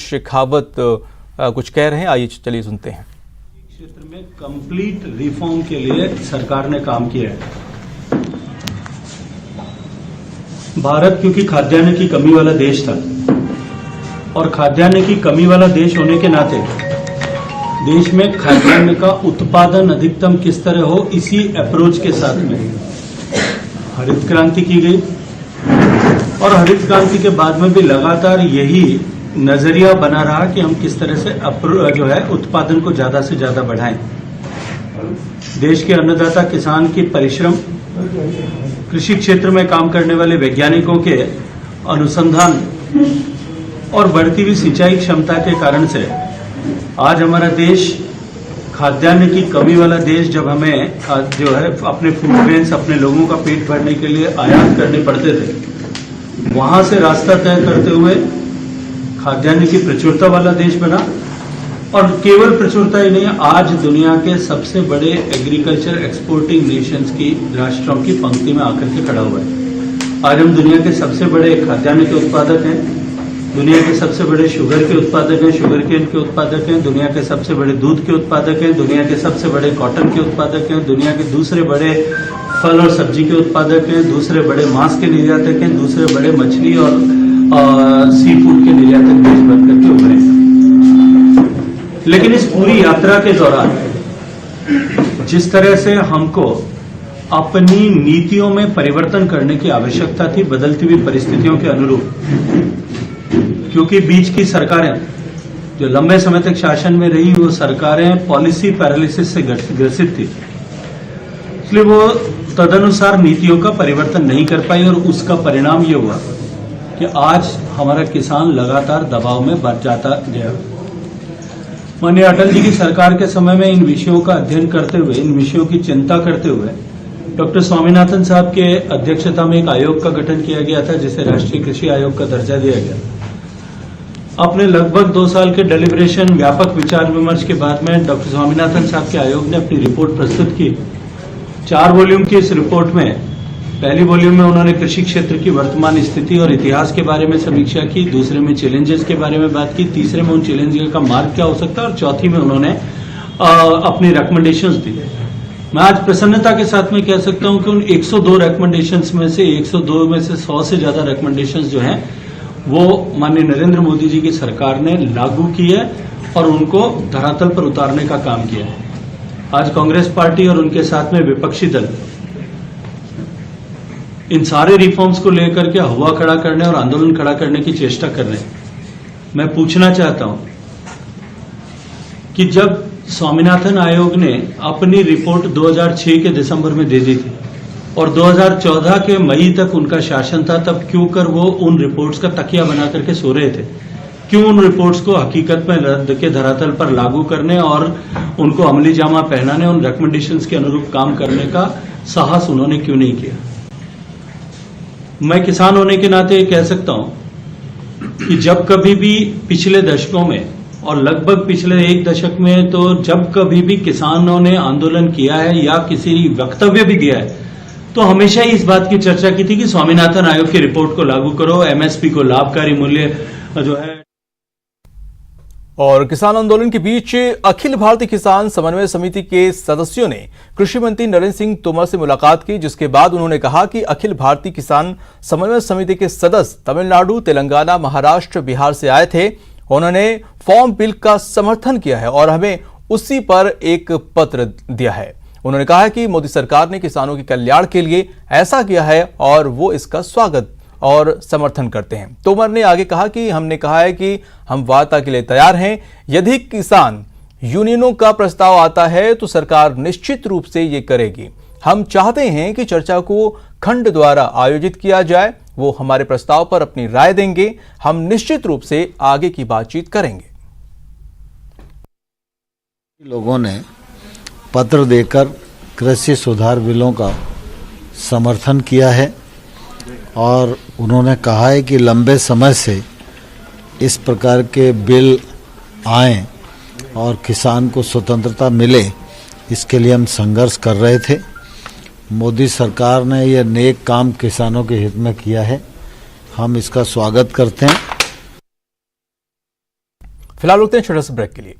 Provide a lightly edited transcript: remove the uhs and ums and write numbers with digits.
शेखावत कुछ कह रहे हैं, आइए चलिए सुनते हैं। क्षेत्र में कंप्लीट रिफॉर्म के लिए सरकार ने काम किया है। भारत क्योंकि खाद्यान्न की कमी वाला देश था और खाद्यान्न की कमी वाला देश होने के नाते देश में खाद्यान्न का उत्पादन अधिकतम किस तरह हो, इसी अप्रोच के साथ में हरित क्रांति की गई और हरित क्रांति के बाद में भी लगातार यही नजरिया बना रहा कि हम किस तरह से जो है उत्पादन को ज्यादा से ज्यादा बढ़ाएं। देश के अन्नदाता किसान की परिश्रम, कृषि क्षेत्र में काम करने वाले वैज्ञानिकों के अनुसंधान और बढ़ती हुई सिंचाई क्षमता के कारण से आज हमारा देश खाद्यान्न की कमी वाला देश, जब हमें जो है अपने फूड ग्रेन्स अपने लोगों का पेट भरने के लिए आयात करने पड़ते थे, वहां से रास्ता तय करते हुए खाद्यान्न की प्रचुरता वाला देश बना। और केवल प्रचुरता ही नहीं, आज दुनिया के सबसे बड़े एग्रीकल्चर एक्सपोर्टिंग नेशंस की राष्ट्रों की पंक्ति में आकर के खड़ा हुआ है। आज हम दुनिया के सबसे बड़े खाद्यान्न के उत्पादक हैं, दुनिया के सबसे बड़े शुगर के उत्पादक हैं, शुगर केन के उत्पादक हैं, दुनिया के सबसे बड़े दूध के उत्पादक हैं, दुनिया के सबसे बड़े कॉटन के उत्पादक हैं, दुनिया के दूसरे बड़े फल और सब्जी के उत्पादक हैं, दूसरे बड़े मांस के निर्यातक हैं, दूसरे बड़े मछली और सी फूड के निर्यातक देश बनकर के उभरे। लेकिन इस पूरी यात्रा के दौरान जिस तरह से हमको अपनी नीतियों में परिवर्तन करने की आवश्यकता थी बदलती हुई परिस्थितियों के अनुरूप, क्योंकि बीच की सरकारें जो लंबे समय तक शासन में रही, वो सरकारें पॉलिसी पैरालिसिस से ग्रसित थी, इसलिए वो तदनुसार नीतियों का परिवर्तन नहीं कर पाई और उसका परिणाम ये हुआ कि आज हमारा किसान लगातार दबाव में बढ़ जाता गया। माननीय अटल जी की सरकार के समय में इन विषयों का अध्ययन करते हुए, इन विषयों की चिंता करते हुए डॉक्टर स्वामीनाथन साहब के अध्यक्षता में एक आयोग का गठन किया गया था, जिसे राष्ट्रीय कृषि आयोग का दर्जा दिया गया। अपने लगभग 2 साल के डेलिब्रेशन, व्यापक विचार विमर्श के बाद में डॉक्टर स्वामीनाथन साहब के आयोग ने अपनी रिपोर्ट प्रस्तुत की। 4 वॉल्यूम की इस रिपोर्ट में पहली वॉल्यूम में उन्होंने कृषि क्षेत्र की वर्तमान स्थिति और इतिहास के बारे में समीक्षा की, दूसरे में चैलेंजेस के बारे में बात की, तीसरे में उन चैलेंजेस का मार्ग क्या हो सकता है और चौथी में उन्होंने अपनी रिकमेंडेशंस दी। मैं आज प्रसन्नता के साथ में कह सकता हूं कि उन 102 रिकमेंडेशंस में से 102 में से 100 से ज्यादा रिकमेंडेशंस जो हैं वो माननीय नरेंद्र मोदी जी की सरकार ने लागू की है और उनको धरातल पर उतारने का काम किया है। आज कांग्रेस पार्टी और उनके साथ में विपक्षी दल इन सारे रिफॉर्म्स को लेकर के हवा खड़ा करने और आंदोलन खड़ा करने की चेष्टा कर रहे हैं। मैं पूछना चाहता हूं कि जब स्वामीनाथन आयोग ने अपनी रिपोर्ट 2006 के दिसंबर में दे दी थी और 2014 के मई तक उनका शासन था, तब क्यों कर वो उन रिपोर्ट्स का तकिया बना करके सो रहे थे? क्यों उन रिपोर्ट्स को हकीकत में रद्द के धरातल पर लागू करने और उनको अमली जामा पहनाने, उन रिकमेंडेशंस के अनुरूप काम करने का साहस उन्होंने क्यों नहीं किया? मैं किसान होने के नाते कह सकता हूं कि जब कभी भी पिछले दशकों में और लगभग पिछले 1 दशक में, तो जब कभी भी किसानों ने आंदोलन किया है या किसी वक्तव्य भी दिया है, तो हमेशा ही इस बात की चर्चा की थी कि स्वामीनाथन आयोग की रिपोर्ट को लागू करो, एमएसपी को लाभकारी मूल्य जो है। और किसान आंदोलन के बीच अखिल भारतीय किसान समन्वय समिति के सदस्यों ने कृषि मंत्री नरेंद्र सिंह तोमर से मुलाकात की, जिसके बाद उन्होंने कहा कि अखिल भारतीय किसान समन्वय समिति के सदस्य तमिलनाडु, तेलंगाना, महाराष्ट्र, बिहार से आए थे। उन्होंने फॉर्म बिल का समर्थन किया है और हमें उसी पर एक पत्र दिया है। उन्होंने कहा कि मोदी सरकार ने किसानों के कल्याण के लिए ऐसा किया है और वो इसका स्वागत और समर्थन करते हैं। तोमर ने आगे कहा कि हमने कहा है कि हम वार्ता के लिए तैयार हैं। यदि किसान यूनियनों का प्रस्ताव आता है तो सरकार निश्चित रूप से ये करेगी। हम चाहते हैं कि चर्चा को खंड द्वारा आयोजित किया जाए। वो हमारे प्रस्ताव पर अपनी राय देंगे। हम निश्चित रूप से आगे की बातचीत करेंगे। लोगों ने पत्र देकर कृषि सुधार बिलों का समर्थन किया है और उन्होंने कहा है कि लंबे समय से इस प्रकार के बिल आएं और किसान को स्वतंत्रता मिले, इसके लिए हम संघर्ष कर रहे थे। मोदी सरकार ने यह नेक काम किसानों के हित में किया है, हम इसका स्वागत करते हैं। फिलहाल रुकते हैं छोटे से ब्रेक के लिए।